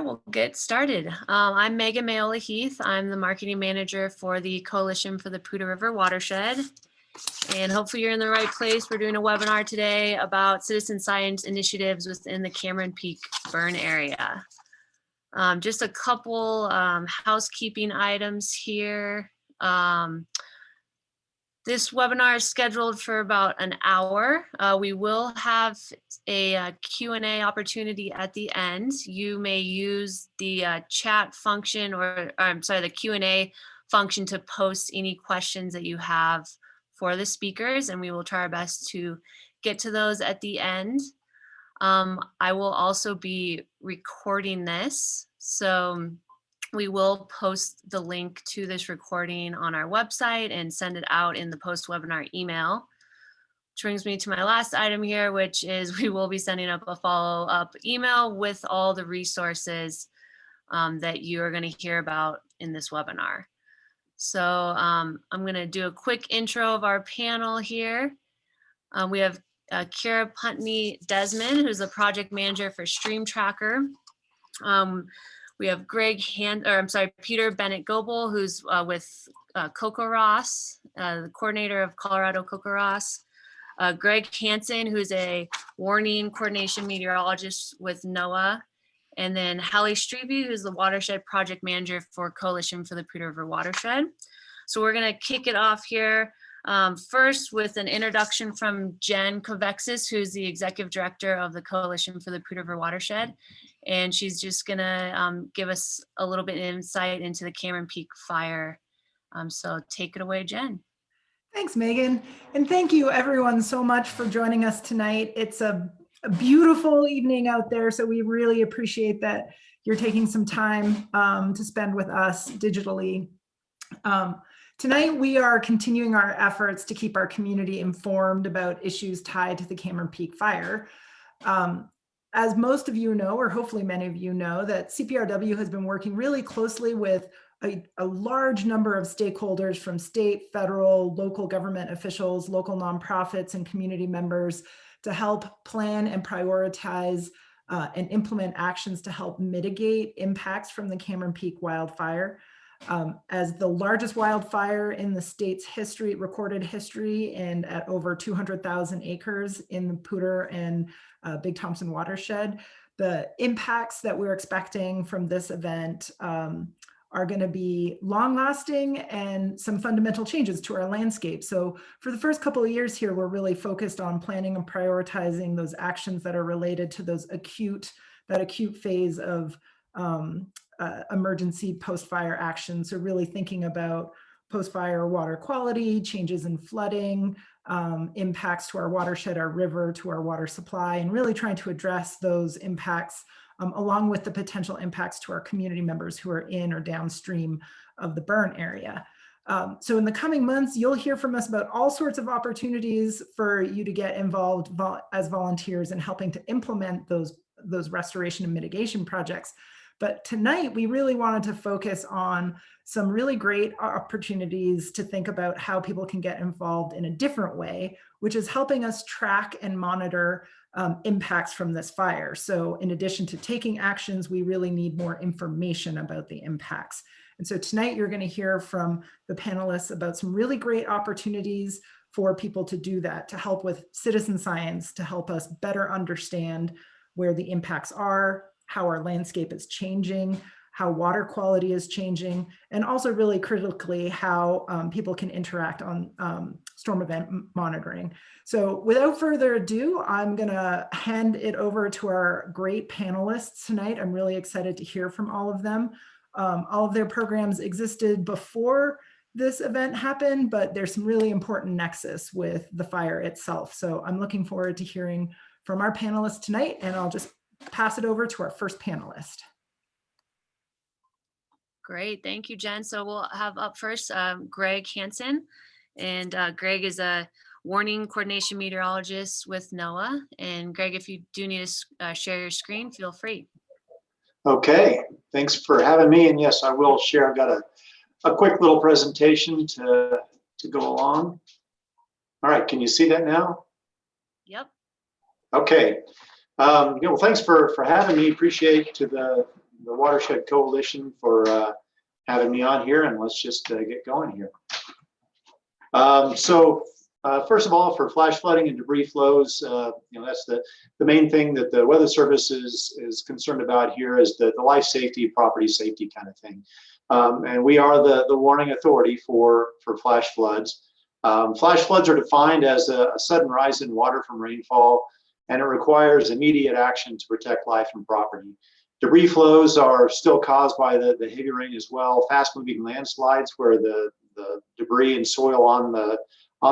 We'll get started. I'm Megan Mayola Heath. I'm the marketing manager for the Coalition for the Poudre River Watershed. And hopefully you're in the right place. We're doing a webinar today about citizen science initiatives within the Cameron Peak burn area. Just a couple housekeeping items here. This webinar is scheduled for about an hour. We will have a Q&A opportunity at the end. You may use the chat function or I'm sorry, the Q&A function to post any questions that you have for the speakers, and we will try our best to get to those at the end. I will also be recording this, so we will post the link to this recording on our website and send it out in the post-webinar email. Which brings me to my last item here, which is we will be sending up a follow-up email with all the resources that you are going to hear about in this webinar. So I'm going to do a quick intro of our panel here. We have Kira Putney Desmond, who's the project manager for Streamtracker. We have Peter Bennett Goebel, who's with CoCoRAHS, the coordinator of Colorado CoCoRAHS. Greg Hansen, who's a warning coordination meteorologist with NOAA. And then Hallie Strebe, who's the watershed project manager for Coalition for the Poudre River Watershed. So we're gonna kick it off here first with an introduction from Jen Kovexis, who's the executive director of the Coalition for the Poudre River Watershed. And she's just gonna give us a little bit of insight into the Cameron Peak fire. So take it away, Jen. Thanks, Megan. And thank you everyone so much for joining us tonight. It's a beautiful evening out there, so we really appreciate that you're taking some time to spend with us digitally. Tonight, we are continuing our efforts to keep our community informed about issues tied to the Cameron Peak fire. As most of you know, or hopefully many of you know, that CPRW has been working really closely with a large number of stakeholders from state, federal, local government officials, local nonprofits, and community members to help plan and prioritize and implement actions to help mitigate impacts from the Cameron Peak wildfire. As the largest wildfire in the state's history, recorded history, and at over 200,000 acres in the Poudre and Big Thompson watershed, the impacts that we're expecting from this event are going to be long-lasting and some fundamental changes to our landscape. So for the first couple of years here, we're really focused on planning and prioritizing those actions that are related to that acute phase of emergency post-fire action. So really thinking about post-fire water quality, changes in flooding, impacts to our watershed, our river, to our water supply, and really trying to address those impacts along with the potential impacts to our community members who are in or downstream of the burn area. So in the coming months, you'll hear from us about all sorts of opportunities for you to get involved as volunteers in helping to implement those restoration and mitigation projects. But tonight, we really wanted to focus on some really great opportunities to think about how people can get involved in a different way, which is helping us track and monitor impacts from this fire. So in addition to taking actions, we really need more information about the impacts. And so tonight, you're going to hear from the panelists about some really great opportunities for people to do that, to help with citizen science, to help us better understand where the impacts are, how our landscape is changing, how water quality is changing, and also really critically how people can interact on storm event monitoring. So without further ado, I'm gonna hand it over to our great panelists tonight. I'm really excited to hear from all of them. All of their programs existed before this event happened, but there's some really important nexus with the fire itself. So I'm looking forward to hearing from our panelists tonight, and I'll just pass it over to our first panelist. Great, thank you, Jen. So we'll have up first Greg Hansen, and Greg is a warning coordination meteorologist with NOAA. And Greg, if you do need to share your screen, feel free. Okay, thanks for having me. And yes, I will share. I've got a quick little presentation to go along. All right, can you see that now? Yep. Okay. Well, thanks for having me. Appreciate to the Watershed Coalition for having me on here, and let's just get going here. First of all, for flash flooding and debris flows, that's the main thing that the Weather Service is concerned about here is the life safety, property safety kind of thing. And we are the warning authority for flash floods. Flash floods are defined as a sudden rise in water from rainfall, and it requires immediate action to protect life and property. Debris flows are still caused by the heavy rain as well, fast-moving landslides where the debris and soil on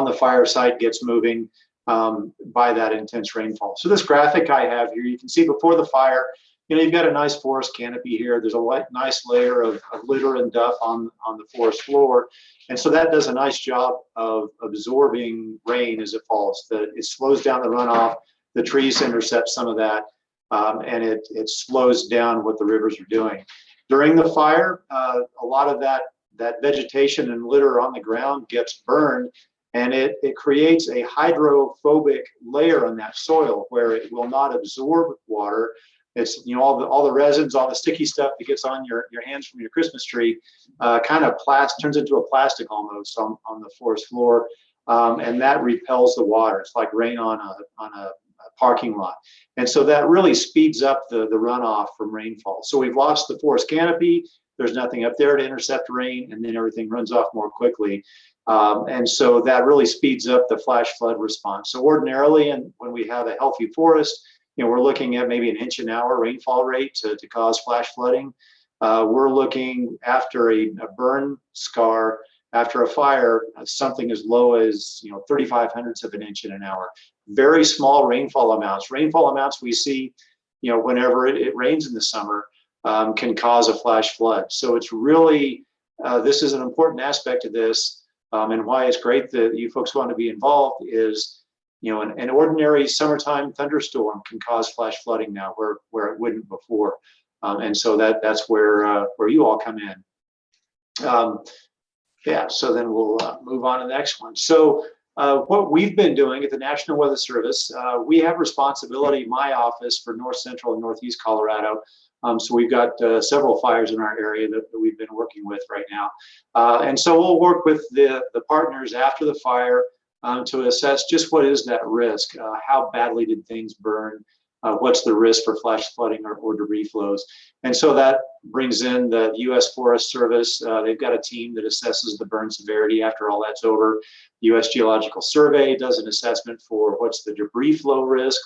the fire site gets moving by that intense rainfall. So this graphic I have here, you can see before the fire, you've got a nice forest canopy here. There's a nice layer of litter and duff on the forest floor. And so that does a nice job of absorbing rain as it falls. It slows down the runoff. The trees intercept some of that, and it slows down what the rivers are doing. During the fire, a lot of that vegetation and litter on the ground gets burned, and it creates a hydrophobic layer on that soil where it will not absorb water. It's all the resins, all the sticky stuff that gets on your hands from your Christmas tree, kind of turns into a plastic almost on the forest floor, and that repels the water. It's like rain on a parking lot, and so that really speeds up the runoff from rainfall. So we've lost the forest canopy. There's nothing up there to intercept rain, and then everything runs off more quickly. And so that really speeds up the flash flood response. So ordinarily, and when we have a healthy forest, we're looking at maybe an inch an hour rainfall rate to cause flash flooding. We're looking after a burn scar, after a fire, something as low as 35/100ths of an inch in an hour. Very small rainfall amounts. Rainfall amounts we see, whenever it rains in the summer, can cause a flash flood. So it's really, this is an important aspect of this, and why it's great that you folks want to be involved is, an ordinary summertime thunderstorm can cause flash flooding now where it wouldn't before. And so that's where you all come in. So then we'll move on to the next one. So what we've been doing at the National Weather Service, we have responsibility, my office, for North Central and Northeast Colorado. So we've got several fires in our area that we've been working with right now. And so we'll work with the partners after the fire to assess just what is that risk, how badly did things burn, what's the risk for flash flooding or debris flows. And so that brings in the U.S. Forest Service. They've got a team that assesses the burn severity after all that's over. The U.S. Geological Survey does an assessment for what's the debris flow risk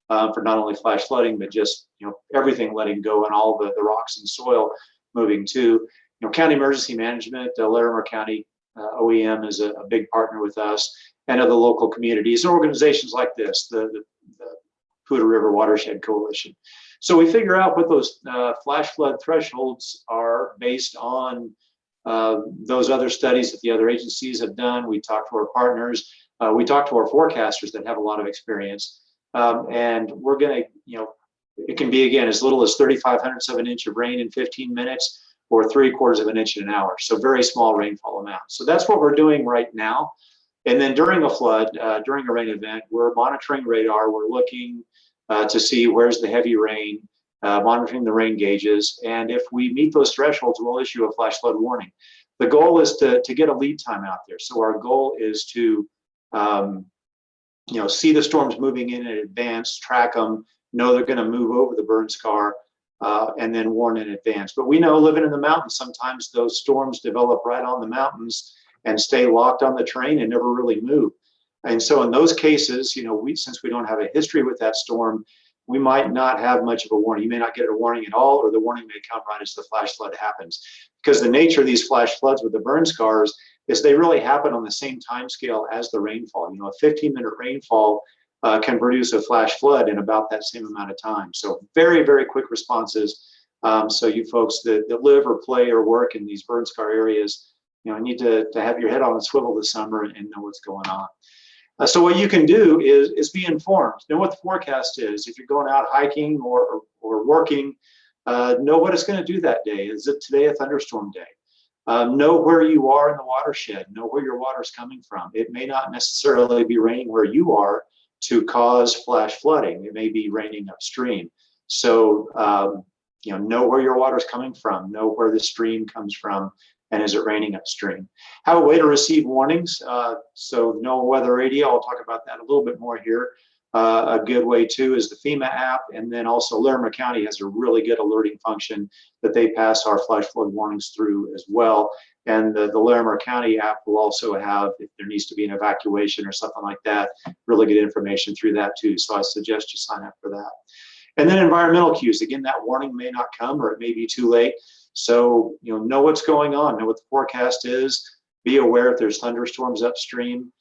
for not only flash flooding, but just everything letting go and all the rocks and soil moving too. County Emergency Management, Larimer County OEM is a big partner with us, and other local communities and organizations like this, the Poudre River Watershed Coalition. So we figure out what those flash flood thresholds are based on those other studies that the other agencies have done. We talk to our partners. We talk to our forecasters that have a lot of experience. And we're going to, it can be, again, as little as 35/100ths of an inch of rain in 15 minutes or 3/4 of an inch in an hour. So very small rainfall amounts. So that's what we're doing right now. And then during a flood, during a rain event, we're monitoring radar. We're looking to see where's the heavy rain, monitoring the rain gauges. And if we meet those thresholds, we'll issue a flash flood warning. The goal is to get a lead time out there. So our goal is to see the storms moving in advance, track them, know they're going to move over the burn scar, and then warn in advance. But we know, living in the mountains, sometimes those storms develop right on the mountains and stay locked on the terrain and never really move. And so in those cases, since we don't have a history with that storm, we might not have much of a warning. You may not get a warning at all, or the warning may come right as the flash flood happens. Because the nature of these flash floods with the burn scars is they really happen on the same time scale as the rainfall. A 15-minute rainfall can produce a flash flood in about that same amount of time. So very, very quick responses. So you folks that live or play or work in these burn scar areas, need to have your head on a swivel this summer and know what's going on. So what you can do is be informed. Know what the forecast is. If you're going out hiking or working, know what it's going to do that day. Is it today a thunderstorm day? Know where you are in the watershed. Know where your water is coming from. It may not necessarily be raining where you are to cause flash flooding. It may be raining upstream. So know where your water is coming from, know where the stream comes from, and is it raining upstream. Have a way to receive warnings. So NOAA weather radio, I'll talk about that a little bit more here. A good way too is the FEMA app, and then also Larimer County has a really good alerting function that they pass our flash flood warnings through as well. And the Larimer County app will also have, if there needs to be an evacuation or something like that, really good information through that too. So I suggest you sign up for that. And then environmental cues. Again, that warning may not come, or it may be too late. So know what's going on, know what the forecast is. Be aware if there's thunderstorms upstream.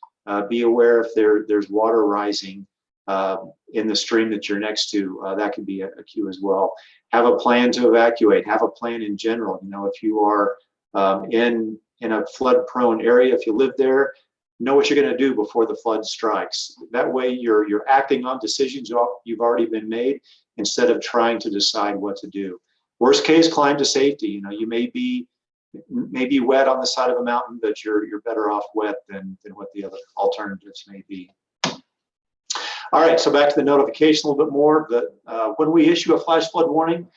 Be aware if there's water rising in the stream that you're next to. That could be a cue as well. Have a plan to evacuate. Have a plan in general. If you are in a flood-prone area, if you live there, know what you're going to do before the flood strikes. That way, you're acting on decisions you've already been made instead of trying to decide what to do. Worst case, climb to safety. You may be wet on the side of a mountain, but you're better off wet than what the other alternatives may be. All right, so back to the notification a little bit more. When we issue a flash flood warning,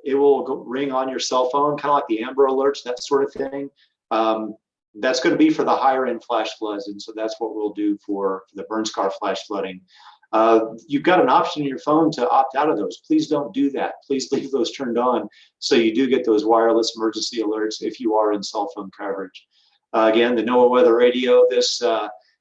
it will ring on your cell phone, kind of like the Amber Alerts, that sort of thing. That's going to be for the higher end flash floods, and so that's what we'll do for the burn scar flash flooding. You've got an option in your phone to opt out of those. Please don't do that. Please leave those turned on so you do get those wireless emergency alerts if you are in cell phone coverage. Again, the NOAA weather radio, this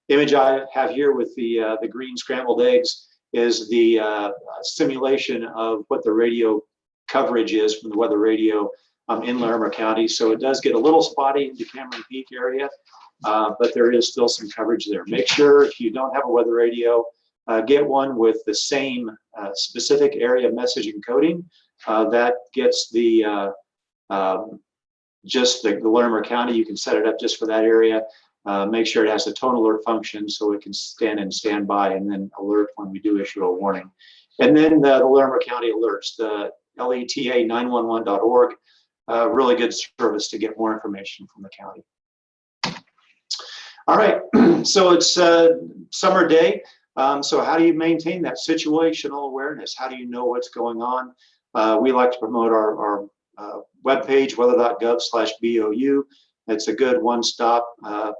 image I have here with the green scrambled eggs is the simulation of what the radio coverage is from the weather radio in Larimer County. So it does get a little spotty in the Cameron Peak area, but there is still some coverage there. Make sure if you don't have a weather radio, get one with the same specific area message encoding that gets the just the Larimer County. You can set it up just for that area. Make sure it has the tone alert function so it can stand in standby and then alert when we do issue a warning. And then the Larimer County alerts, the LETA911.org, really good service to get more information from the county. All right, so it's a summer day. So how do you maintain that situational awareness? How do you know what's going on? We like to promote our webpage, weather.gov/BOU. It's a good one-stop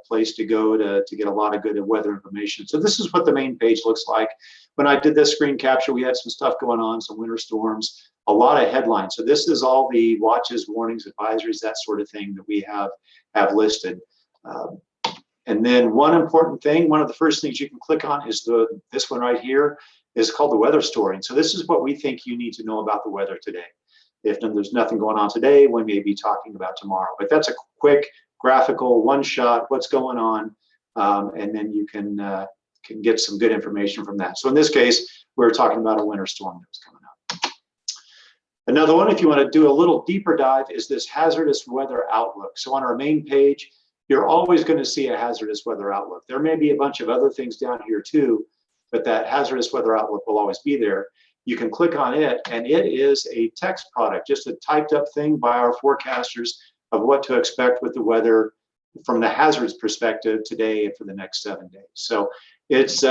place to go to get a lot of good weather information. So this is what the main page looks like. When I did this screen capture, we had some stuff going on, some winter storms, a lot of headlines. So this is all the watches, warnings, advisories, that sort of thing that we have listed. And then one important thing, one of the first things you can click on is this one right here, is called the weather story. And so this is what we think you need to know about the weather today. If there's nothing going on today, we may be talking about tomorrow. But that's a quick graphical one shot, what's going on, and then you can get some good information from that. So in this case, we're talking about a winter storm that was coming up. Another one, if you want to do a little deeper dive, is this hazardous weather outlook. So on our main page, you're always going to see a hazardous weather outlook. There may be a bunch of other things down here too, but that hazardous weather outlook will always be there. You can click on it, and it is a text product, just a typed up thing by our forecasters of what to expect with the weather from the hazards perspective today and for the next 7 days. So it's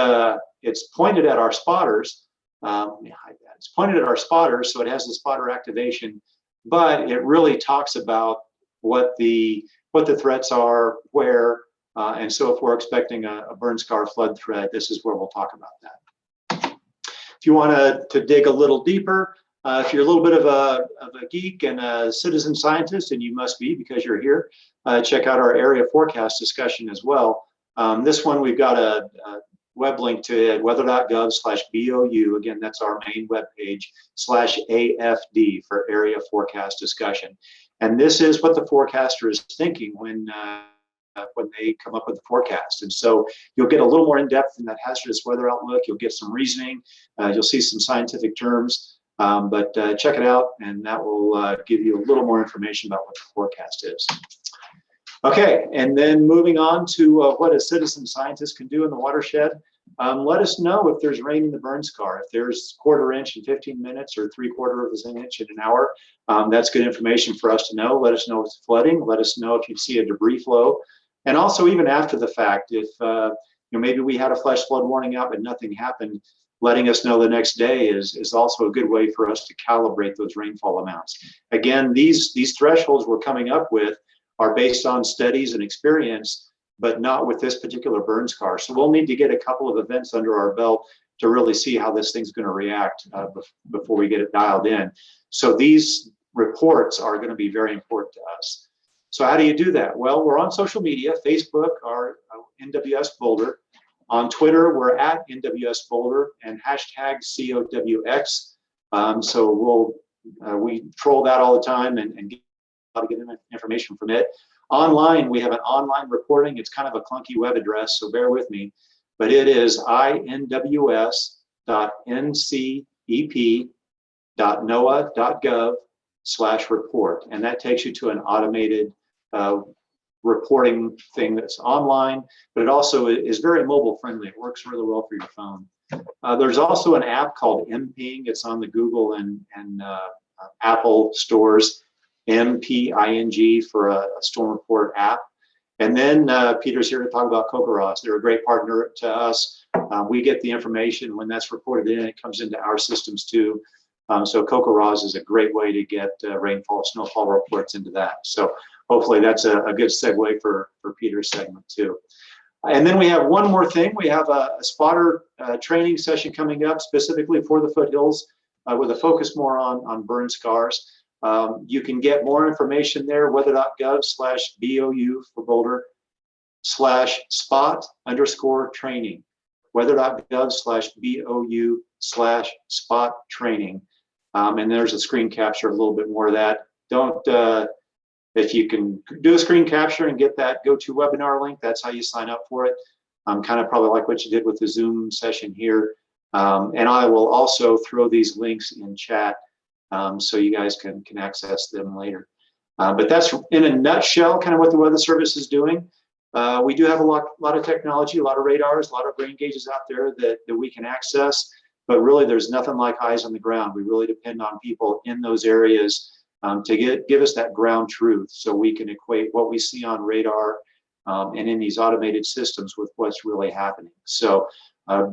pointed at our spotters. Let me hide that. It's pointed at our spotters, so it has the spotter activation, but it really talks about what the threats are, where, and so if we're expecting a burn scar flood threat, this is where we'll talk about that. If you want to dig a little deeper, if you're a little bit of a geek and a citizen scientist, and you must be because you're here, check out our area forecast discussion as well. This one, we've got a web link to it, weather.gov/BOU. Again, that's our main web page, /AFD for area forecast discussion. And this is what the forecaster is thinking when they come up with the forecast. And so you'll get a little more in depth in that hazardous weather outlook. You'll get some reasoning. You'll see some scientific terms, but check it out, and that will give you a little more information about what the forecast is. Okay, and then moving on to what a citizen scientist can do in the watershed. Let us know if there's rain in the burn scar. If there's 1/4 inch in 15 minutes or 3/4 inch in an hour, that's good information for us to know. Let us know if it's flooding. Let us know if you see a debris flow. And also even after the fact, if maybe we had a flash flood warning out but nothing happened, letting us know the next day is also a good way for us to calibrate those rainfall amounts. Again, these thresholds we're coming up with are based on studies and experience, but not with this particular burn scar. So we'll need to get a couple of events under our belt to really see how this thing's going to react before we get it dialed in. So these reports are going to be very important to us. So how do you do that? Well, we're on social media, Facebook, our NWS Boulder. On Twitter, we're at NWS Boulder and hashtag COWX. So we troll that all the time and get a lot of good information from it. Online, we have an online reporting. It's kind of a clunky web address, so bear with me. But it is inws.ncep.noaa.gov/report. And that takes you to an automated reporting thing that's online, but it also is very mobile friendly. It works really well for your phone. There's also an app called MPing. It's on the Google and Apple stores, MPING for a storm report app. And then Peter's here to talk about CoCoRAHS. They're a great partner to us. We get the information when that's reported in, it comes into our systems too. So CoCoRAHS is a great way to get rainfall, snowfall reports into that. So hopefully that's a good segue for Peter's segment too. And then we have one more thing. We have a spotter training session coming up specifically for the foothills with a focus more on burn scars. You can get more information there, weather.gov/BOU for Boulder /spot_training, weather.gov/BOU/spot training. And there's a screen capture, a little bit more of that. If you can do a screen capture and get that GoToWebinar link, that's how you sign up for it. Kind of probably like what you did with the Zoom session here. And I will also throw these links in chat so you guys can access them later. But that's in a nutshell kind of what the Weather Service is doing. We do have a lot of technology, a lot of radars, a lot of rain gauges out there that we can access, but really there's nothing like eyes on the ground. We really depend on people in those areas to give us that ground truth so we can equate what we see on radar and in these automated systems with what's really happening. So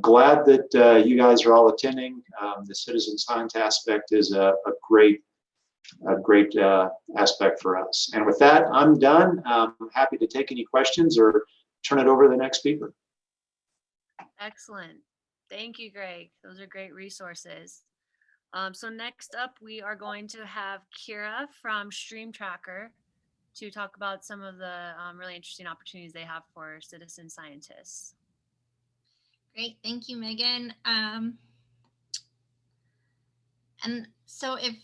glad that you guys are all attending. The citizen science aspect is a great aspect for us. And with that, I'm done. I'm happy to take any questions or turn it over to the next speaker. Excellent. Thank you, Greg. Those are great resources. So next up, we are going to have Kira from Streamtracker to talk about some of the really interesting opportunities they have for citizen scientists. Great, thank you, Megan. And so if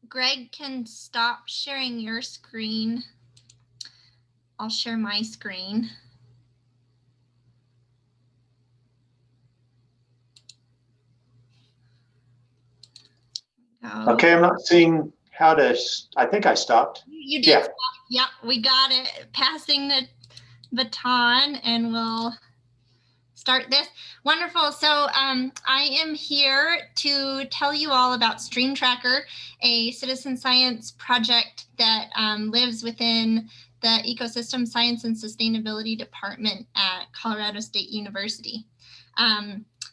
Greg can stop sharing your screen, I'll share my screen. Okay, I'm not seeing how to, I think I stopped. You did. Yeah. Yep, we got it. Passing the baton, and we'll start this. Wonderful. So I am here to tell you all about Streamtracker, a citizen science project that lives within the Ecosystem Science and Sustainability Department at Colorado State University.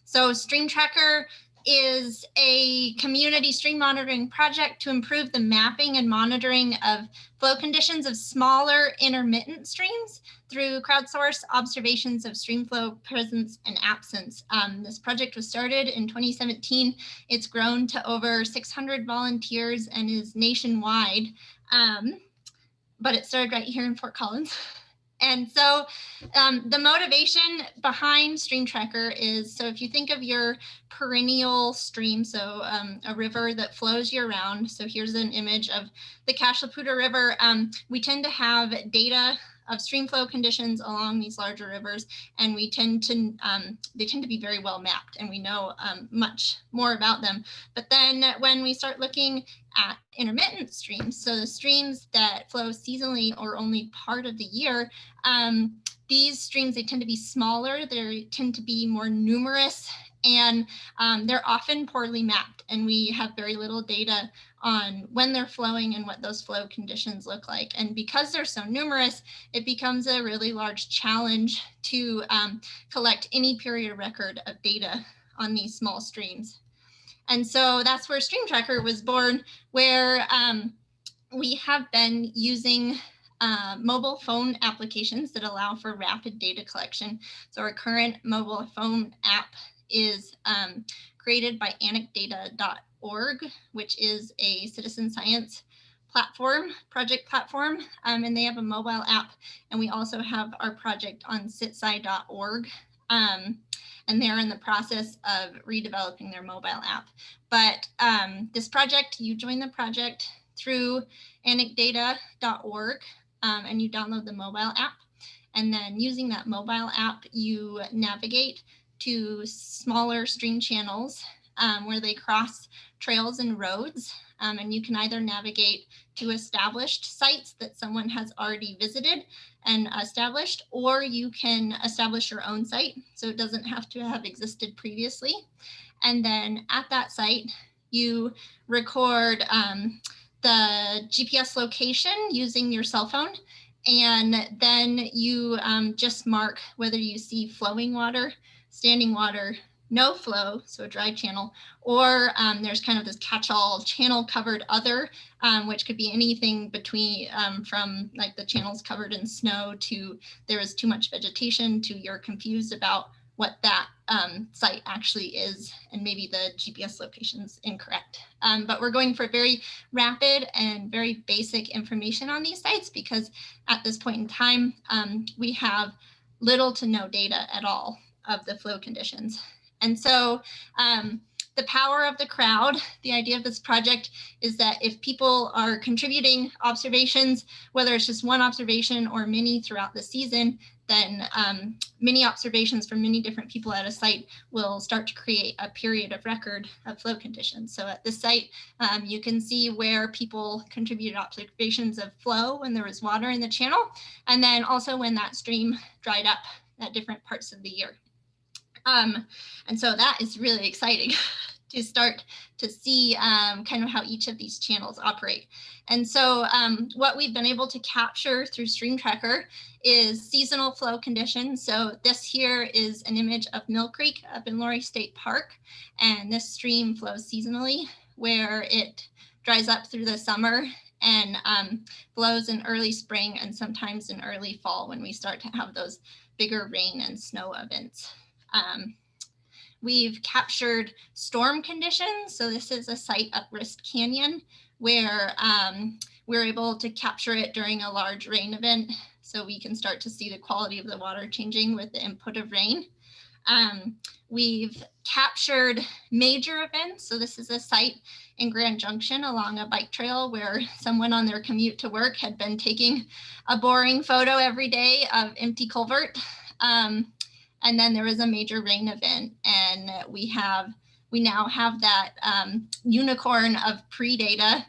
So Streamtracker is a community stream monitoring project to improve the mapping and monitoring of flow conditions of smaller intermittent streams through crowdsourced observations of stream flow presence and absence. This project was started in 2017. It's grown to over 600 volunteers and is nationwide, but it started right here in Fort Collins. And so the motivation behind Streamtracker is, so if you think of your perennial stream, so a river that flows year round. So here's an image of the Poudre River. We tend to have data of stream flow conditions along these larger rivers, and we tend to they tend to be very well mapped, and we know much more about them. But then when we start looking at intermittent streams, so the streams that flow seasonally or only part of the year, these streams, they tend to be smaller, they tend to be more numerous, and they're often poorly mapped, and we have very little data on when they're flowing and what those flow conditions look like. And because they're so numerous, it becomes a really large challenge to collect any period record of data on these small streams. And so that's where Streamtracker was born, where we have been using mobile phone applications that allow for rapid data collection. So our current mobile phone app is created by anecdata.org, which is a citizen science project platform, and they have a mobile app. And we also have our project on citsci.org. And they're in the process of redeveloping their mobile app. But this project, you join the project through anecdata.org, and you download the mobile app. And then using that mobile app, you navigate to smaller stream channels where they cross trails and roads. And you can either navigate to established sites that someone has already visited and established, or you can establish your own site. So it doesn't have to have existed previously. And then at that site, you record the GPS location using your cell phone. And then you just mark whether you see flowing water, standing water, no flow, so a dry channel, or there's kind of this catch-all channel covered other, which could be anything between from like the channels covered in snow to there is too much vegetation to you're confused about what that site actually is, and maybe the GPS location's incorrect. But we're going for very rapid and very basic information on these sites because at this point in time, we have little to no data at all of the flow conditions. And so the power of the crowd, the idea of this project is that if people are contributing observations, whether it's just one observation or many throughout the season, then many observations from many different people at a site will start to create a period of record of flow conditions. So at this site, you can see where people contributed observations of flow when there was water in the channel, and then also when that stream dried up at different parts of the year. And so that is really exciting to start to see kind of how each of these channels operate. And so what we've been able to capture through Streamtracker is seasonal flow conditions. So this here is an image of Mill Creek up in Laurie State Park. And this stream flows seasonally where it dries up through the summer and flows in early spring and sometimes in early fall when we start to have those bigger rain and snow events. We've captured storm conditions. So this is a site up Wrist Canyon where we're able to capture it during a large rain event. So we can start to see the quality of the water changing with the input of rain. We've captured major events. So this is a site in Grand Junction along a bike trail where someone on their commute to work had been taking a boring photo every day of empty culvert. And then there was a major rain event, and we now have that unicorn of pre-data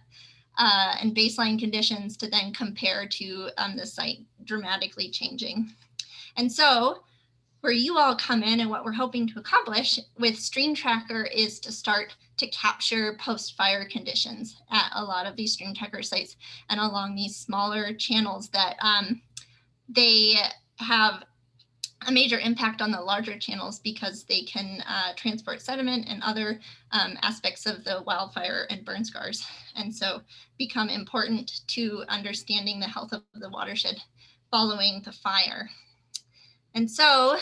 and baseline conditions to then compare to the site dramatically changing. And so where you all come in and what we're hoping to accomplish with Streamtracker is to start to capture post-fire conditions at a lot of these Streamtracker sites and along these smaller channels that they have a major impact on the larger channels because they can transport sediment and other aspects of the wildfire and burn scars, and so become important to understanding the health of the watershed following the fire. And so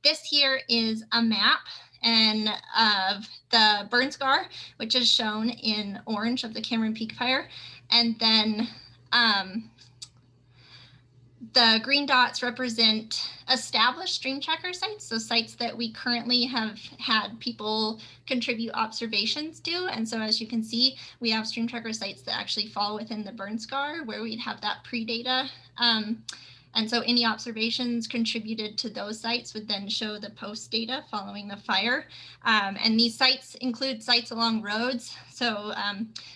this here is a map and of the burn scar, which is shown in orange of the Cameron Peak fire, and then the green dots represent established Streamtracker sites, so sites that we currently have had people contribute observations to. And so as you can see, we have Streamtracker sites that actually fall within the burn scar where we'd have that pre-data. And so any observations contributed to those sites would then show the post data following the fire. And these sites include sites along roads. So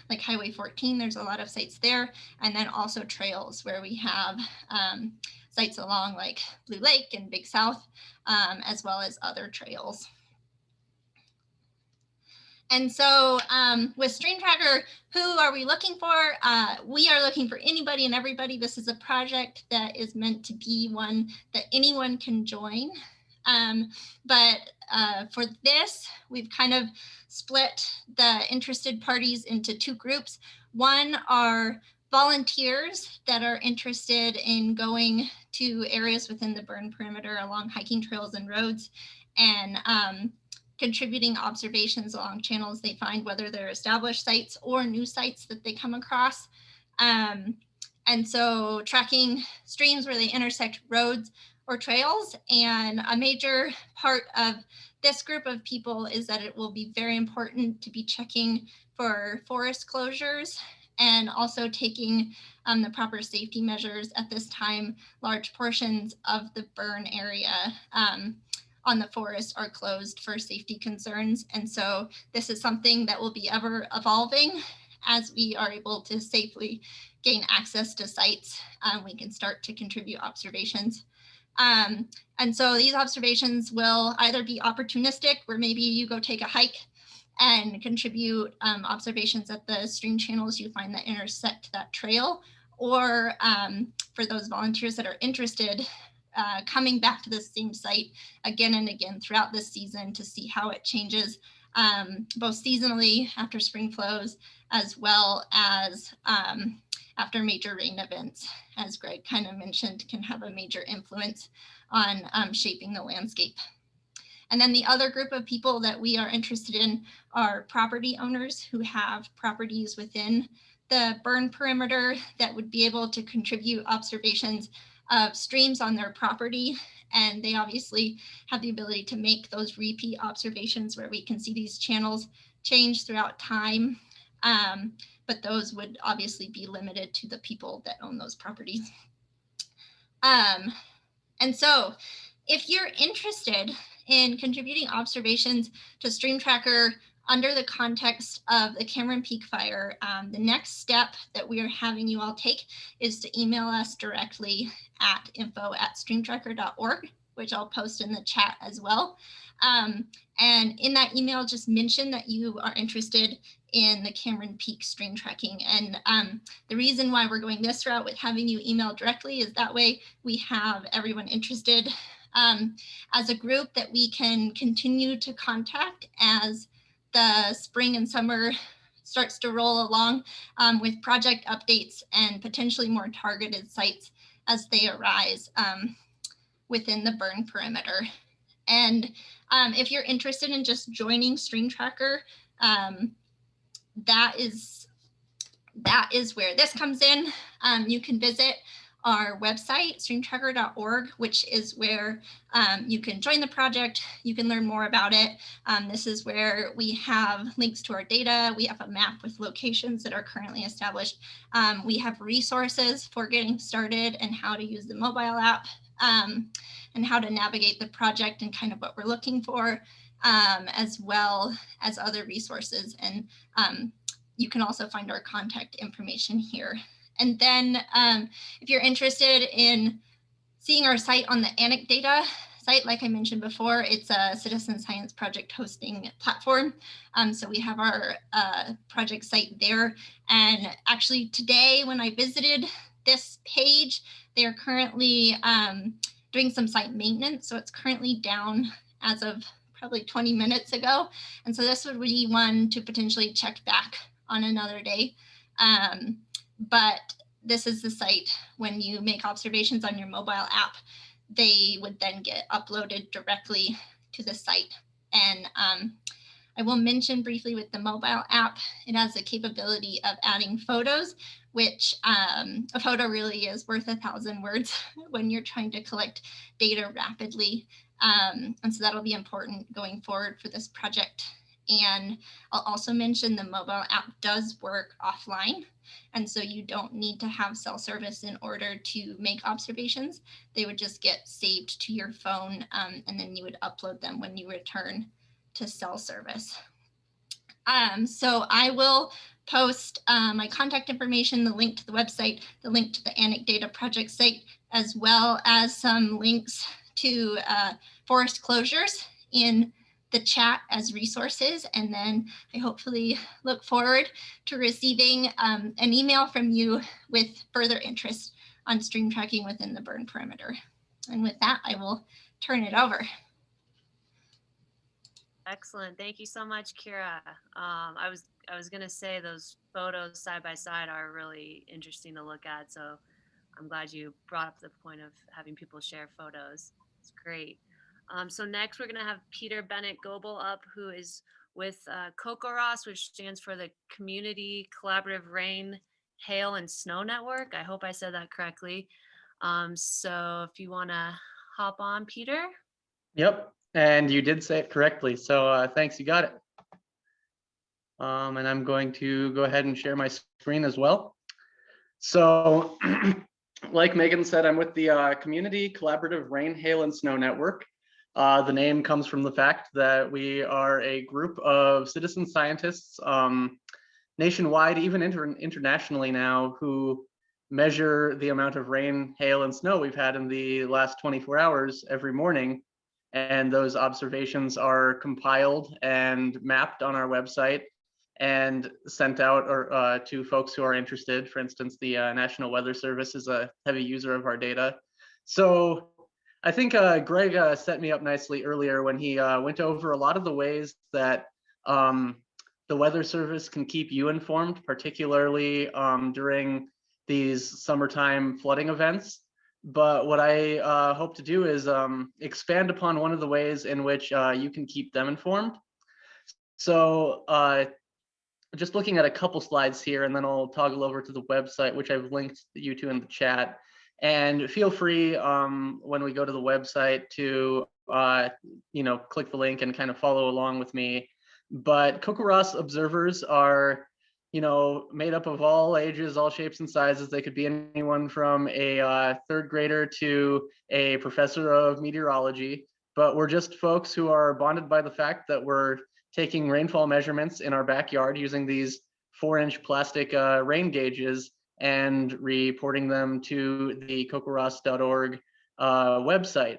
like Highway 14, there's a lot of sites there. And then also trails where we have sites along like Blue Lake and Big South, as well as other trails. And so with Streamtracker, who are we looking for? We are looking for anybody and everybody. This is a project that is meant to be one that anyone can join. But for this, we've kind of split the interested parties into two groups. One are volunteers that are interested in going to areas within the burn perimeter along hiking trails and roads and contributing observations along channels they find, whether they're established sites or new sites that they come across. And so tracking streams where they intersect roads or trails. And a major part of this group of people is that it will be very important to be checking for forest closures and also taking the proper safety measures at this time. Large portions of the burn area on the forest are closed for safety concerns. And so this is something that will be ever evolving as we are able to safely gain access to sites. We can start to contribute observations. And so these observations will either be opportunistic, where maybe you go take a hike and contribute observations at the stream channels you find that intersect that trail, or for those volunteers that are interested, coming back to the same site again and again throughout this season to see how it changes, both seasonally after spring flows, as well as after major rain events, as Greg kind of mentioned, can have a major influence on shaping the landscape. And then the other group of people that we are interested in are property owners who have properties within the burn perimeter that would be able to contribute observations of streams on their property. And they obviously have the ability to make those repeat observations where we can see these channels change throughout time. But those would obviously be limited to the people that own those properties. And so if you're interested in contributing observations to Stream Tracker under the context of the Cameron Peak Fire, the next step that we are having you all take is to email us directly at info@streamtracker.org, which I'll post in the chat as well. And in that email, just mention that you are interested in the Cameron Peak stream tracking. And the reason why we're going this route with having you email directly is that way we have everyone interested as a group that we can continue to contact as the spring and summer starts to roll along with project updates and potentially more targeted sites as they arise within the burn perimeter. And if you're interested in just joining Stream Tracker, that is where this comes in. You can visit our website, streamtracker.org, which is where you can join the project. You can learn more about it. This is where we have links to our data. We have a map with locations that are currently established. We have resources for getting started and how to use the mobile app and how to navigate the project and kind of what we're looking for, as well as other resources. And you can also find our contact information here. And then if you're interested in seeing our site on the Anecdata site, like I mentioned before, it's a citizen science project hosting platform. So we have our project site there. And actually today when I visited this page, they are currently doing some site maintenance. So it's currently down as of probably 20 minutes ago. And so this would be one to potentially check back on another day. But this is the site. When you make observations on your mobile app, they would then get uploaded directly to the site. And I will mention briefly with the mobile app, it has the capability of adding photos, which a photo really is worth 1,000 words when you're trying to collect data rapidly. And so that'll be important going forward for this project. And I'll also mention the mobile app does work offline. And so you don't need to have cell service in order to make observations. They would just get saved to your phone, and then you would upload them when you return to cell service. So I will post my contact information, the link to the website, the link to the Anecdata project site, as well as some links to forest closures in the chat as resources. And then I hopefully look forward to receiving an email from you with further interest on stream tracking within the burn perimeter. And with that, I will turn it over. Excellent. Thank you so much, Kira. I was gonna say those photos side by side are really interesting to look at. So I'm glad you brought up the point of having people share photos. It's great. So next we're gonna have Peter Bennett Goebel up, who is with CoCoRAHS, which stands for the Community Collaborative Rain, Hail, and Snow Network. I hope I said that correctly. So if you wanna hop on, Peter. Yep, and you did say it correctly. So thanks, you got it. And I'm going to go ahead and share my screen as well. So like Megan said, I'm with the Community Collaborative Rain, Hail, and Snow Network. The name comes from the fact that we are a group of citizen scientists nationwide, even internationally now, who measure the amount of rain, hail, and snow we've had in the last 24 hours every morning. And those observations are compiled and mapped on our website and sent out to folks who are interested. For instance, the National Weather Service is a heavy user of our data. So I think Greg set me up nicely earlier when he went over a lot of the ways that the Weather Service can keep you informed, particularly during these summertime flooding events. But what I hope to do is expand upon one of the ways in which you can keep them informed. So just looking at a couple slides here, and then I'll toggle over to the website, which I've linked you to in the chat. And feel free when we go to the website to click the link and kind of follow along with me. But CoCoRAHS observers are made up of all ages, all shapes and sizes. They could be anyone from a third grader to a professor of meteorology. But we're just folks who are bonded by the fact that we're taking rainfall measurements in our backyard using these 4-inch plastic rain gauges and reporting them to the CoCoRAHS.org website.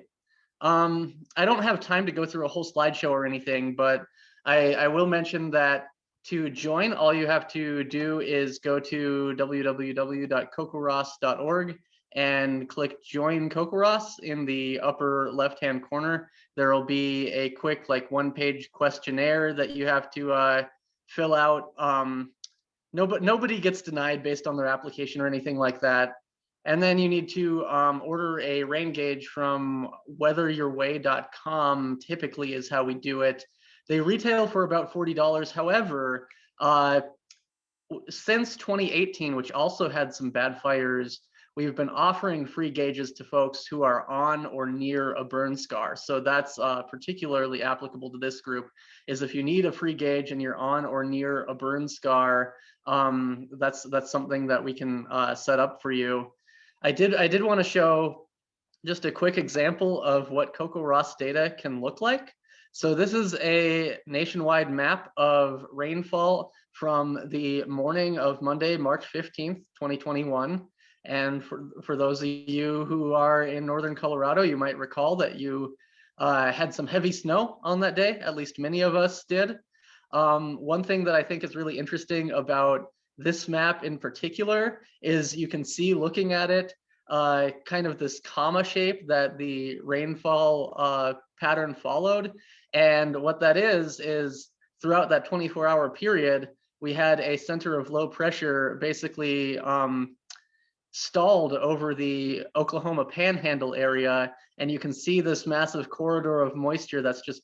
I don't have time to go through a whole slideshow or anything, but I will mention that to join, all you have to do is go to www.CoCoRAHS.org and click Join CoCoRAHS in the upper left-hand corner. There will be a quick, one-page questionnaire that you have to fill out. Nobody gets denied based on their application or anything like that. And then you need to order a rain gauge from weatheryourway.com, typically is how we do it. They retail for about $40. However, since 2018, which also had some bad fires, we've been offering free gauges to folks who are on or near a burn scar. So that's particularly applicable to this group, is if you need a free gauge and you're on or near a burn scar, that's something that we can set up for you. I did want to show just a quick example of what CoCoRAHS data can look like. So this is a nationwide map of rainfall from the morning of Monday, March 15th, 2021. And for those of you who are in northern Colorado, you might recall that you had some heavy snow on that day, at least many of us did. One thing that I think is really interesting about this map in particular is you can see, looking at it, kind of this comma shape that the rainfall pattern followed. And what that is throughout that 24-hour period, we had a center of low pressure basically stalled over the Oklahoma Panhandle area, and you can see this massive corridor of moisture that's just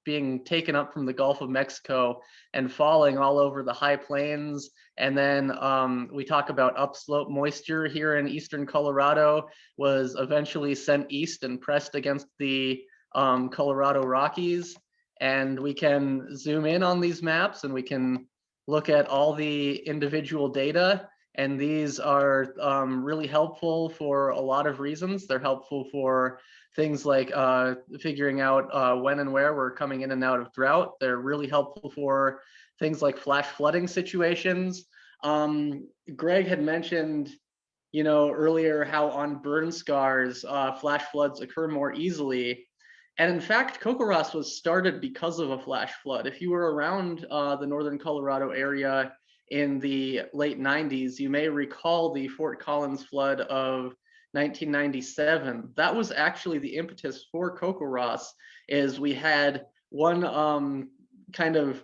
being taken up from the Gulf of Mexico and falling all over the high plains. And then we talk about upslope moisture here in eastern Colorado was eventually sent east and pressed against the Colorado Rockies. And we can zoom in on these maps and we can look at all the individual data. And these are really helpful for a lot of reasons. They're helpful for things like figuring out when and where we're coming in and out of drought. They're really helpful for things like flash flooding situations. Greg had mentioned, earlier how on burn scars, flash floods occur more easily. And in fact, CoCoRAHS was started because of a flash flood. If you were around the northern Colorado area in the late 90s, you may recall the Fort Collins flood of 1997. That was actually the impetus for CoCoRAHS, is we had one kind of,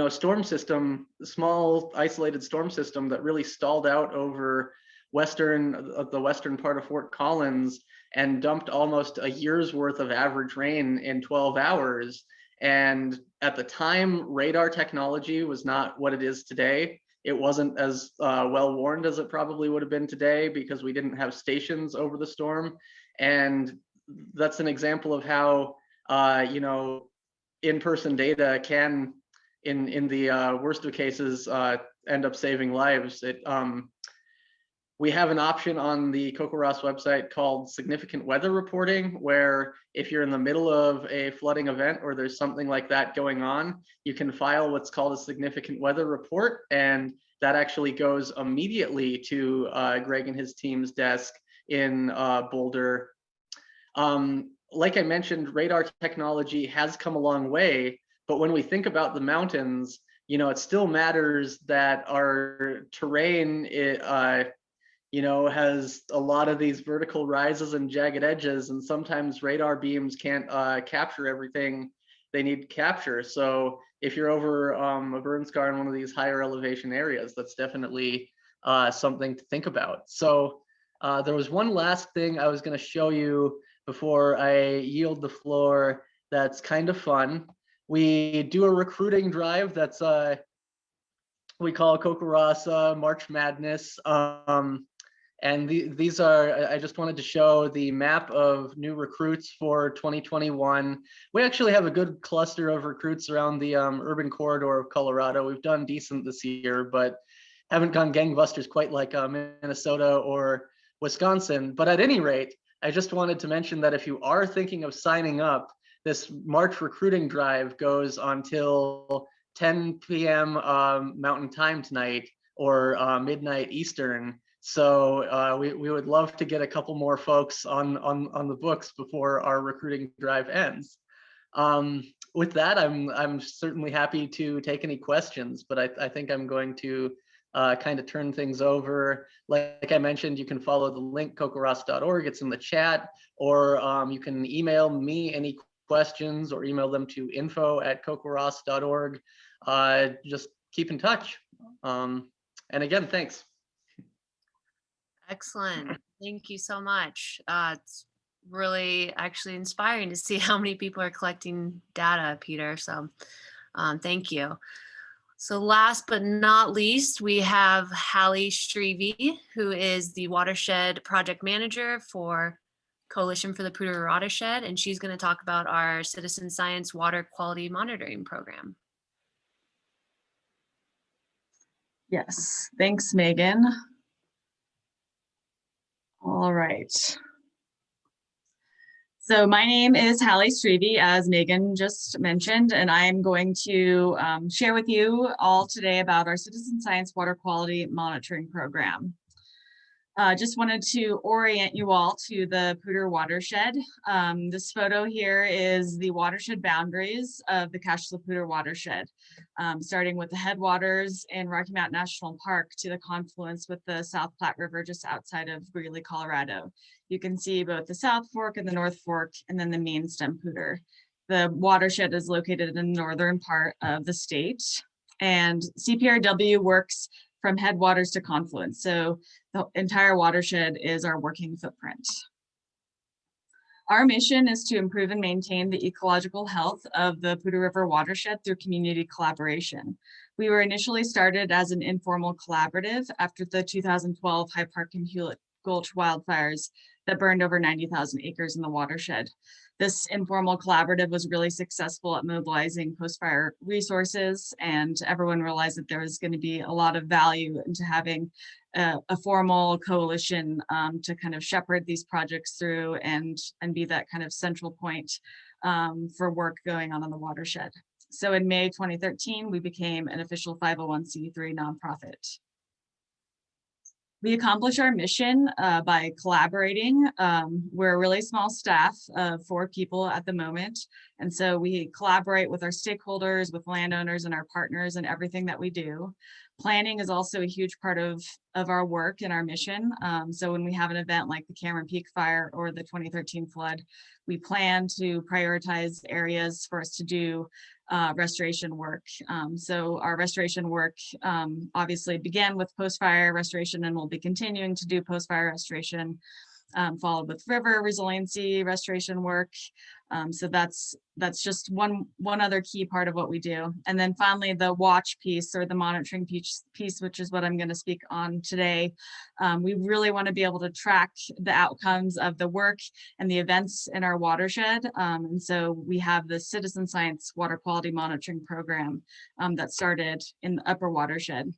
storm system, small isolated storm system that really stalled out over the western part of Fort Collins and dumped almost a year's worth of average rain in 12 hours. And at the time, radar technology was not what it is today. It wasn't as well warned as it probably would have been today because we didn't have stations over the storm. And that's an example of how, in-person data can, in the worst of cases, end up saving lives. We have an option on the CoCoRAHS website called significant weather reporting, where if you're in the middle of a flooding event or there's something like that going on, you can file what's called a significant weather report, and that actually goes immediately to Greg and his team's desk in Boulder. Like I mentioned, radar technology has come a long way, but when we think about the mountains, it still matters that our terrain, has a lot of these vertical rises and jagged edges, and sometimes radar beams can't capture everything they need to capture. So if you're over a burn scar in one of these higher elevation areas, that's definitely something to think about. So there was one last thing I was going to show you before I yield the floor that's kind of fun. We do a recruiting drive that's we call CoCoRAHS March Madness. And these are, I just wanted to show the map of new recruits for 2021. We actually have a good cluster of recruits around the urban corridor of Colorado. We've done decent this year, but haven't gone gangbusters quite like Minnesota or Wisconsin. But at any rate, I just wanted to mention that if you are thinking of signing up, this March recruiting drive goes until 10 p.m. Mountain Time tonight, or midnight Eastern. So we would love to get a couple more folks on the books before our recruiting drive ends. With that, I'm certainly happy to take any questions, but I think I'm going to kind of turn things over. Like I mentioned, you can follow the link CoCoRAHS.org. It's in the chat, or you can email me any questions or email them to info@CoCoRAHS.org. Just keep in touch. And again, thanks. Excellent. Thank you so much. It's really actually inspiring to see how many people are collecting data, Peter. So thank you. So last but not least, we have Hallie Strevey, who is the Watershed Project Manager for Coalition for the Poudre Watershed, and she's going to talk about our citizen science water quality monitoring program. Yes, thanks, Megan. All right. So my name is Hallie Strevey, as Megan just mentioned, and I'm going to share with you all today about our citizen science water quality monitoring program. Just wanted to orient you all to the Poudre Watershed. This photo here is the watershed boundaries of the Poudre Watershed, starting with the headwaters in Rocky Mountain National Park to the confluence with the South Platte River just outside of Greeley, Colorado. You can see both the South Fork and the North Fork, and then the main stem Poudre. The watershed is located in the northern part of the state, and CPRW works from headwaters to confluence. So the entire watershed is our working footprint. Our mission is to improve and maintain the ecological health of the Poudre River watershed through community collaboration. We were initially started as an informal collaborative after the 2012 High Park and Hewlett Gulch wildfires that burned over 90,000 acres in the watershed. This informal collaborative was really successful at mobilizing post-fire resources, and everyone realized that there was going to be a lot of value into having a formal coalition to kind of shepherd these projects through and be that kind of central point for work going on in the watershed. So in May 2013, we became an official 501c3 nonprofit. We accomplish our mission by collaborating. We're a really small staff of 4 people at the moment. And so we collaborate with our stakeholders, with landowners and our partners in everything that we do. Planning is also a huge part of our work and our mission. So when we have an event like the Cameron Peak Fire or the 2013 flood, we plan to prioritize areas for us to do restoration work. So our restoration work obviously began with post-fire restoration, and we'll be continuing to do post-fire restoration, followed with river resiliency restoration work. So that's just one other key part of what we do. And then finally, the watch piece or the monitoring piece, which is what I'm going to speak on today. We really want to be able to track the outcomes of the work and the events in our watershed. And so we have the Citizen Science Water Quality Monitoring Program that started in the upper watershed.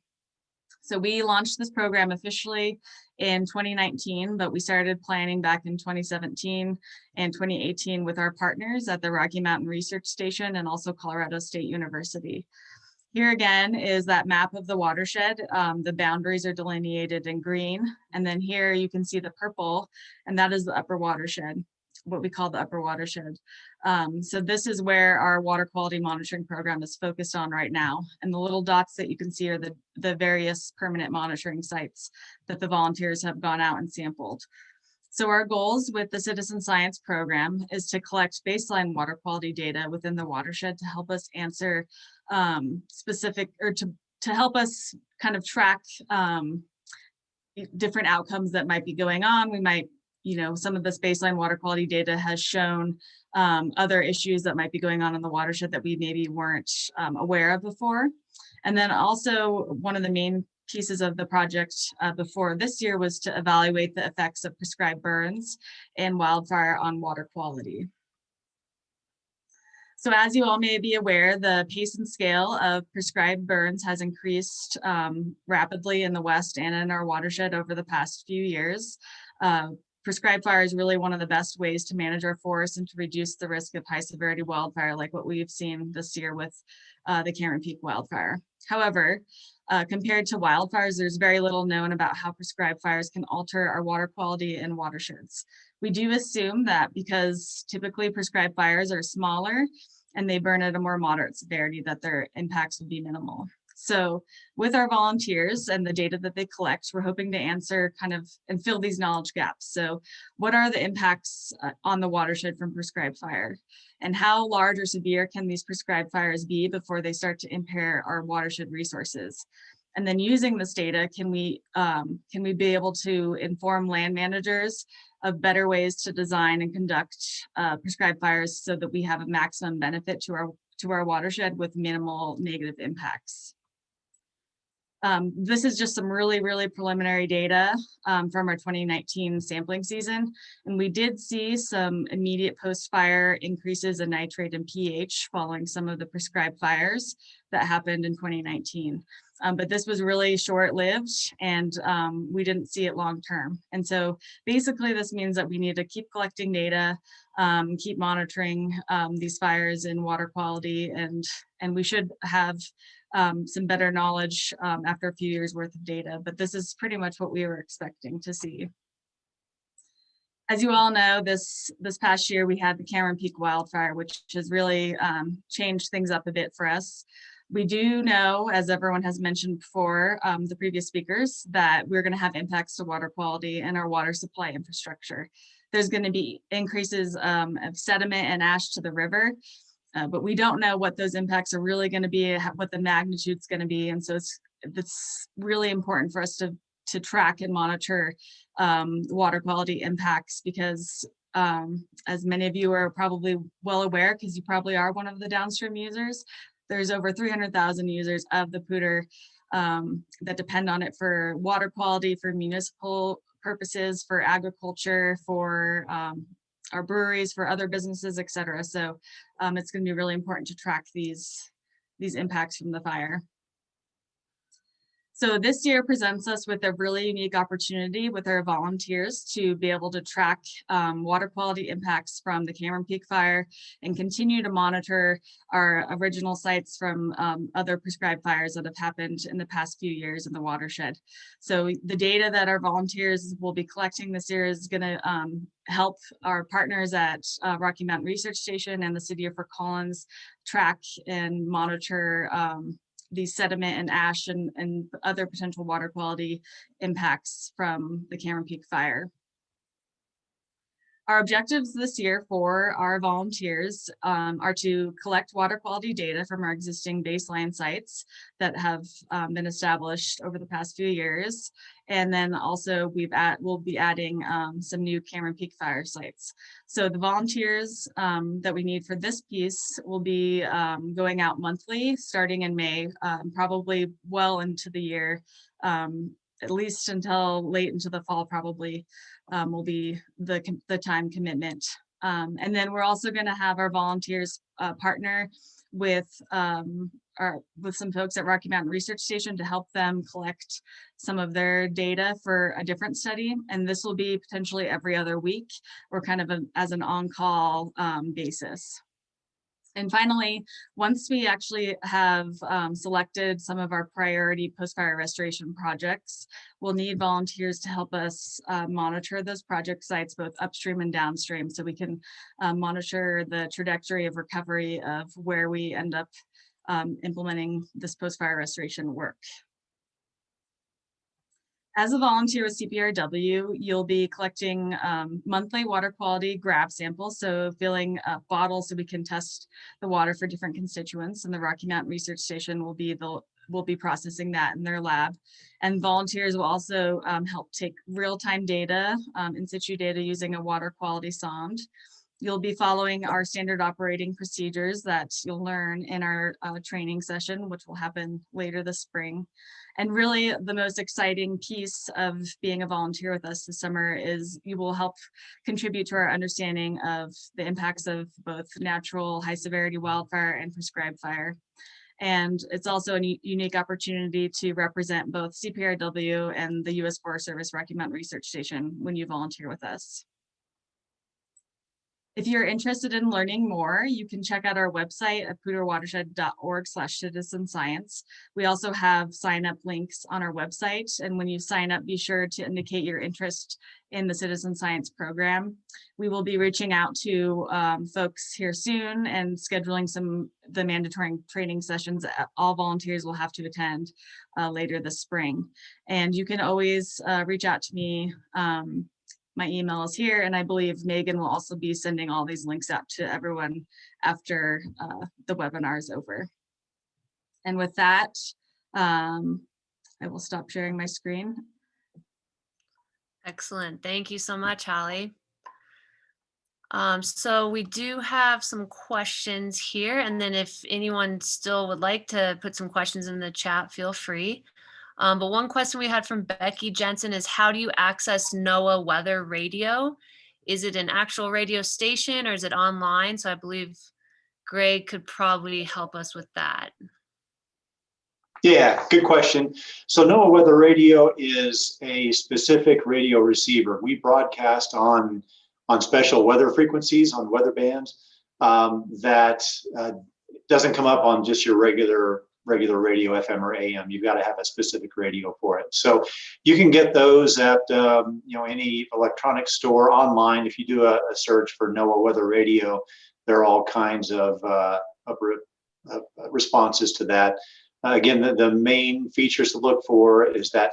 So we launched this program officially in 2019, but we started planning back in 2017 and 2018 with our partners at the Rocky Mountain Research Station and also Colorado State University. Here again is that map of the watershed. The boundaries are delineated in green, and then here you can see the purple, and that is the upper watershed, what we call the upper watershed. So this is where our water quality monitoring program is focused on right now. And the little dots that you can see are the various permanent monitoring sites that the volunteers have gone out and sampled. So our goals with the Citizen Science program is to collect baseline water quality data within the watershed to help us answer specific, or to help us kind of track different outcomes that might be going on. We might, some of this baseline water quality data has shown other issues that might be going on in the watershed that we maybe weren't aware of before. And then also one of the main pieces of the project before this year was to evaluate the effects of prescribed burns and wildfire on water quality. So as you all may be aware, the pace and scale of prescribed burns has increased rapidly in the West and in our watershed over the past few years. Prescribed fire is really one of the best ways to manage our forests and to reduce the risk of high severity wildfire, like what we've seen this year with the Cameron Peak wildfire. However, compared to wildfires, there's very little known about how prescribed fires can alter our water quality in watersheds. We do assume that because typically prescribed fires are smaller and they burn at a more moderate severity, that their impacts would be minimal. So with our volunteers and the data that they collect, we're hoping to answer and fill these knowledge gaps. So what are the impacts on the watershed from prescribed fire? And how large or severe can these prescribed fires be before they start to impair our watershed resources? And then using this data, can we be able to inform land managers of better ways to design and conduct prescribed fires so that we have a maximum benefit to our watershed with minimal negative impacts? This is just some really, really preliminary data from our 2019 sampling season. And we did see some immediate post-fire increases in nitrate and pH following some of the prescribed fires that happened in 2019. But this was really short-lived, and we didn't see it long-term. And so basically this means that we need to keep collecting data, keep monitoring these fires in water quality, and we should have some better knowledge after a few years worth of data, but this is pretty much what we were expecting to see. As you all know, this past year we had the Cameron Peak wildfire, which has really changed things up a bit for us. We do know, as everyone has mentioned before, the previous speakers, that we're going to have impacts to water quality and our water supply infrastructure. There's going to be increases of sediment and ash to the river. But we don't know what those impacts are really going to be, what the magnitude's going to be. And so it's really important for us to track and monitor water quality impacts, because as many of you are probably well aware, because you probably are one of the downstream users, there's over 300,000 users of the Poudre that depend on it for water quality, for municipal purposes, for agriculture, for our breweries, for other businesses, et cetera. So it's going to be really important to track these impacts from the fire. So this year presents us with a really unique opportunity with our volunteers to be able to track water quality impacts from the Cameron Peak fire and continue to monitor our original sites from other prescribed fires that have happened in the past few years in the watershed. So the data that our volunteers will be collecting this year is going to help our partners at Rocky Mountain Research Station and the City of Fort Collins track and monitor the sediment and ash and other potential water quality impacts from the Cameron Peak fire. Our objectives this year for our volunteers are to collect water quality data from our existing baseline sites that have been established over the past few years. And then also we'll be adding some new Cameron Peak fire sites. So the volunteers that we need for this piece will be going out monthly starting in May, probably well into the year, at least until late into the fall probably. Will be the time commitment. And then we're also going to have our volunteers partner with some folks at Rocky Mountain Research Station to help them collect some of their data for a different study. And this will be potentially every other week or kind of as an on-call basis. And finally, once we actually have selected some of our priority post-fire restoration projects, we'll need volunteers to help us monitor those project sites both upstream and downstream so we can monitor the trajectory of recovery of where we end up implementing this post-fire restoration work. As a volunteer with CPRW, you'll be collecting monthly water quality grab samples, so filling bottles so we can test the water for different constituents, and the Rocky Mountain Research Station will be processing that in their lab. And volunteers will also help take real-time data, in situ data using a water quality sonde. You'll be following our standard operating procedures that you'll learn in our training session, which will happen later this spring. And really the most exciting piece of being a volunteer with us this summer is you will help contribute to our understanding of the impacts of both natural high severity wildfire and prescribed fire. And it's also a unique opportunity to represent both CPRW and the U.S. Forest Service Rocky Mountain Research Station when you volunteer with us. If you're interested in learning more, you can check out our website at poudrewatershed.org/citizenscience. We also have sign up links on our website. And when you sign up, be sure to indicate your interest in the citizen science program. We will be reaching out to folks here soon and scheduling the mandatory training sessions that all volunteers will have to attend later this spring. And you can always reach out to me. My email is here, and I believe Megan will also be sending all these links out to everyone after the webinar is over. And with that, I will stop sharing my screen. Excellent. Thank you so much, Hallie. So we do have some questions here, and then if anyone still would like to put some questions in the chat, feel free. But one question we had from Becky Jensen is, how do you access NOAA weather radio? Is it an actual radio station or is it online? So I believe Greg could probably help us with that. Yeah, good question. So NOAA weather radio is a specific radio receiver. We broadcast on special weather frequencies, on weather bands that doesn't come up on just your regular radio, FM or AM. You've got to have a specific radio for it. So you can get those at any electronic store, online. If you do a search for NOAA weather radio, there are all kinds of responses to that. Again, the main features to look for is the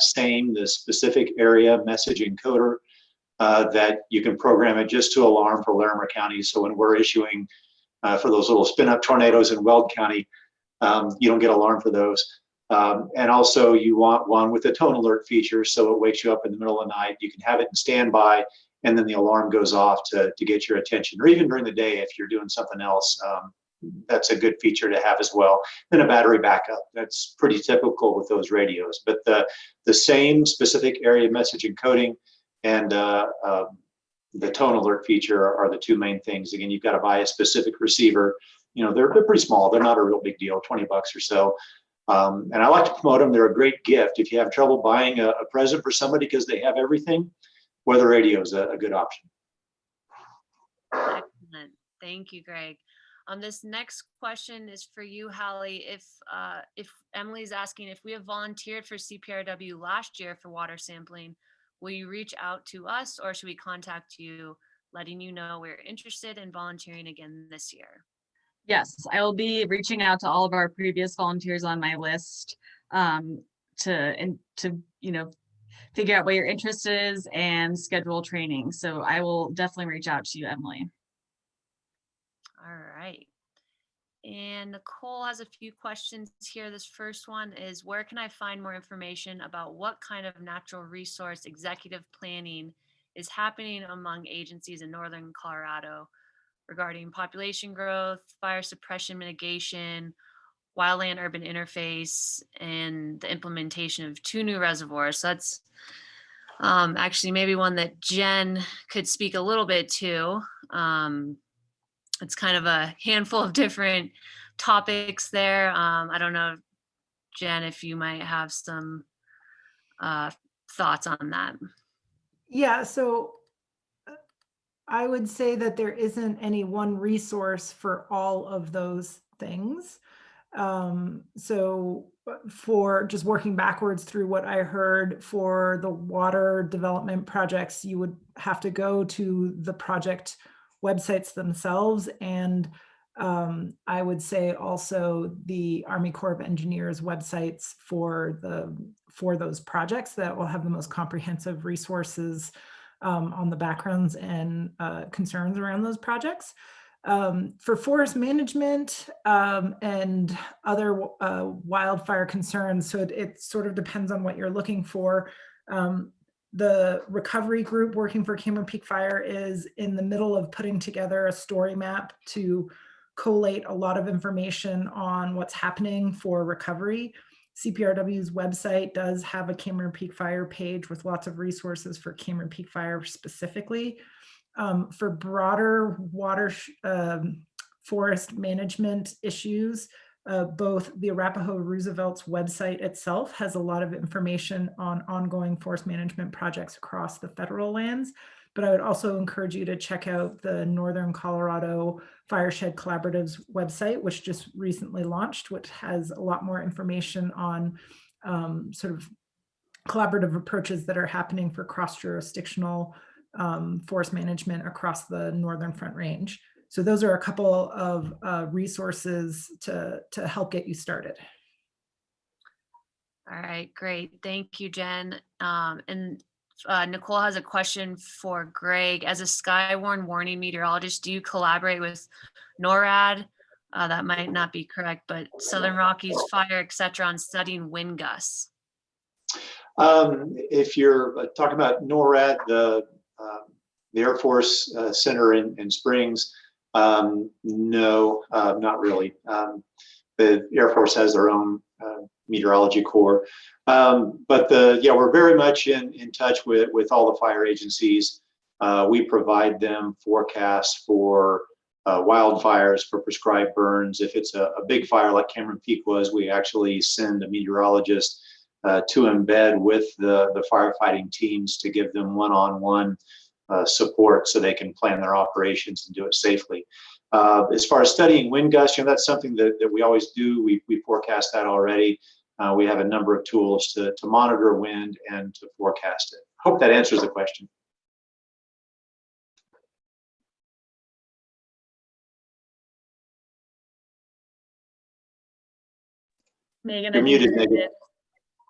specific area message encoder that you can program it just to alarm for Larimer County. So when we're issuing for those little spin-up tornadoes in Weld County, you don't get alarm for those. And also you want one with a tone alert feature, so it wakes you up in the middle of the night. You can have it in standby, and then the alarm goes off to get your attention, or even during the day if you're doing something else. That's a good feature to have as well. Then a battery backup. That's pretty typical with those radios. But the same specific area message encoding and the tone alert feature are the two main things. Again, you've got to buy a specific receiver. They're pretty small. They're not a real big deal, $20 or so. And I like to promote them. They're a great gift. If you have trouble buying a present for somebody because they have everything, weather radio is a good option. Excellent. Thank you, Greg. This next question is for you, Hallie. If Emily's asking, if we have volunteered for CPRW last year for water sampling, will you reach out to us, or should we contact you letting you know we're interested in volunteering again this year? Yes, I will be reaching out to all of our previous volunteers on my list to figure out what your interest is and schedule training. So I will definitely reach out to you, Emily. All right. And Nicole has a few questions here. This first one is, where can I find more information about what kind of natural resource executive planning is happening among agencies in Northern Colorado regarding population growth, fire suppression mitigation, wildland urban interface, and the implementation of 2 new reservoirs? So that's actually maybe one that Jen could speak a little bit to. It's kind of a handful of different topics there. I don't know, Jen, if you might have some thoughts on that. Yeah, so I would say that there isn't any one resource for all of those things. So for just working backwards through what I heard, for the water development projects, you would have to go to the project websites themselves. And I would say also the Army Corps of Engineers websites for those projects that will have the most comprehensive resources on the backgrounds and concerns around those projects. For forest management and other wildfire concerns, so it sort of depends on what you're looking for. The recovery group working for Cameron Peak Fire is in the middle of putting together a story map to collate a lot of information on what's happening for recovery. CPRW's website does have a Cameron Peak Fire page with lots of resources for Cameron Peak Fire specifically. For broader water forest management issues, both the Arapahoe Roosevelt's website itself has a lot of information on ongoing forest management projects across the federal lands, but I would also encourage you to check out the Northern Colorado Fireshed Collaborative's website, which just recently launched, which has a lot more information on sort of collaborative approaches that are happening for cross-jurisdictional forest management across the Northern Front Range. So those are a couple of resources to help get you started. All right, great. Thank you, Jen. And Nicole has a question for Greg. As a SKYWARN warning meteorologist, do you collaborate with NORAD? That might not be correct, but Southern Rockies Fire, et cetera, on studying wind gusts? If you're talking about NORAD, the Air Force Center in Springs, no, not really. The Air Force has their own meteorology corps, but we're very much in touch with all the fire agencies. We provide them forecasts for wildfires, for prescribed burns. If it's a big fire like Cameron Peak was, we actually send a meteorologist to embed with the firefighting teams to give them one-on-one support so they can plan their operations and do it safely. As far as studying wind gusts, that's something that we always do. We forecast that already. We have a number of tools to monitor wind and to forecast it. Hope that answers the question. Megan, You're muted, Megan.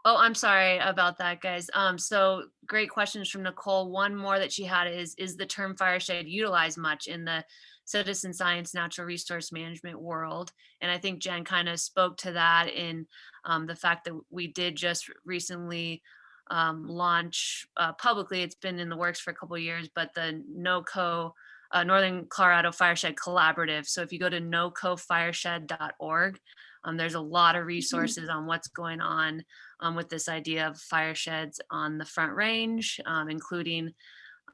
Oh, I'm sorry about that, guys. So great questions from Nicole. One more that she had is the term fireshed utilized much in the citizen science natural resource management world? And I think Jen kind of spoke to that in the fact that we did just recently launch publicly. It's been in the works for a couple of years, but the NOCO, Northern Colorado Fireshed Collaborative. So if you go to nocofireshed.org, there's a lot of resources on what's going on with this idea of fire sheds on the Front Range, including,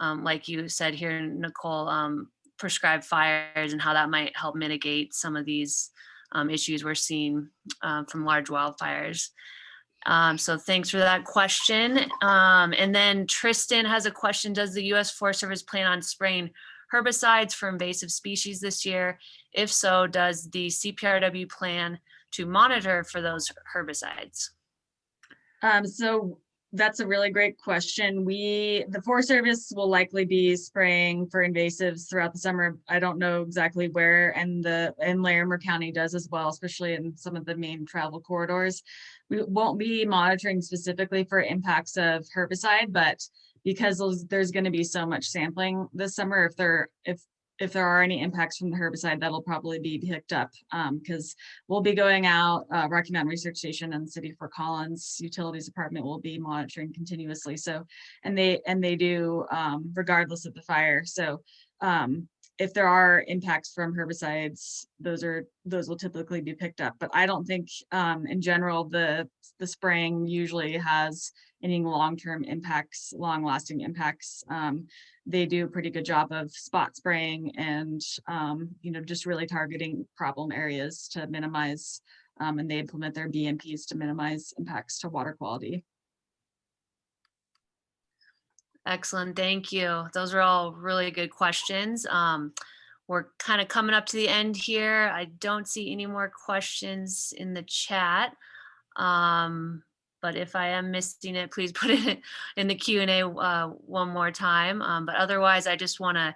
like you said here, Nicole, prescribed fires and how that might help mitigate some of these issues we're seeing from large wildfires. So thanks for that question. And then Tristan has a question. Does the U.S. Forest Service plan on spraying herbicides for invasive species this year? If so, does the CPRW plan to monitor for those herbicides? So That's a really great question. The Forest Service will likely be spraying for invasives throughout the summer. I don't know exactly where, and Larimer County does as well, especially in some of the main travel corridors. We won't be monitoring specifically for impacts of herbicide, but because there's going to be so much sampling this summer, if there are any impacts from the herbicide, that'll probably be picked up because we'll be going out, Rocky Mountain Research Station and City of Fort Collins Utilities Department will be monitoring continuously. So, and they do regardless of the fire. So if there are impacts from herbicides, those will typically be picked up. But I don't think in general, the spraying usually has any long-term impacts, long-lasting impacts. They do a pretty good job of spot spraying and, just really targeting problem areas to minimize, and they implement their BMPs to minimize impacts to water quality. Excellent, thank you. Those are all really good questions. We're kind of coming up to the end here. I don't see any more questions in the chat. But if I am missing it, please put it in the Q&A one more time. But otherwise, I just want to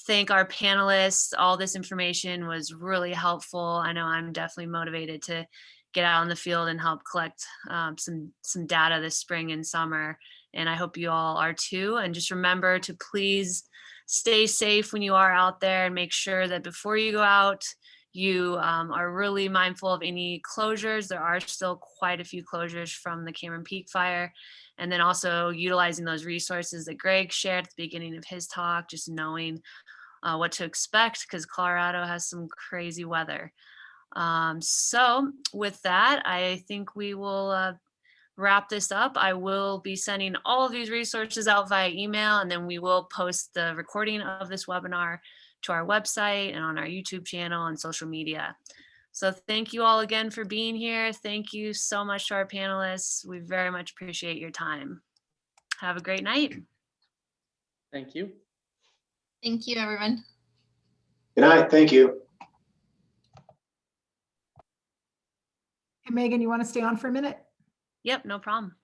thank our panelists. All this information was really helpful. I know I'm definitely motivated to get out in the field and help collect some data this spring and summer. And I hope you all are too. And just remember to please stay safe when you are out there and make sure that before you go out, you are really mindful of any closures. There are still quite a few closures from the Cameron Peak fire. And then also utilizing those resources that Greg shared at the beginning of his talk, just knowing what to expect because Colorado has some crazy weather. So with that, I think we will wrap this up. I will be sending all of these resources out via email, and then we will post the recording of this webinar to our website and on our YouTube channel and social media. So thank you all again for being here. Thank you so much to our panelists. We very much appreciate your time. Have a great night. Thank you. Thank you, everyone. Good night. Thank you. Hey, Megan, you want to stay on for a minute? Yep, no problem.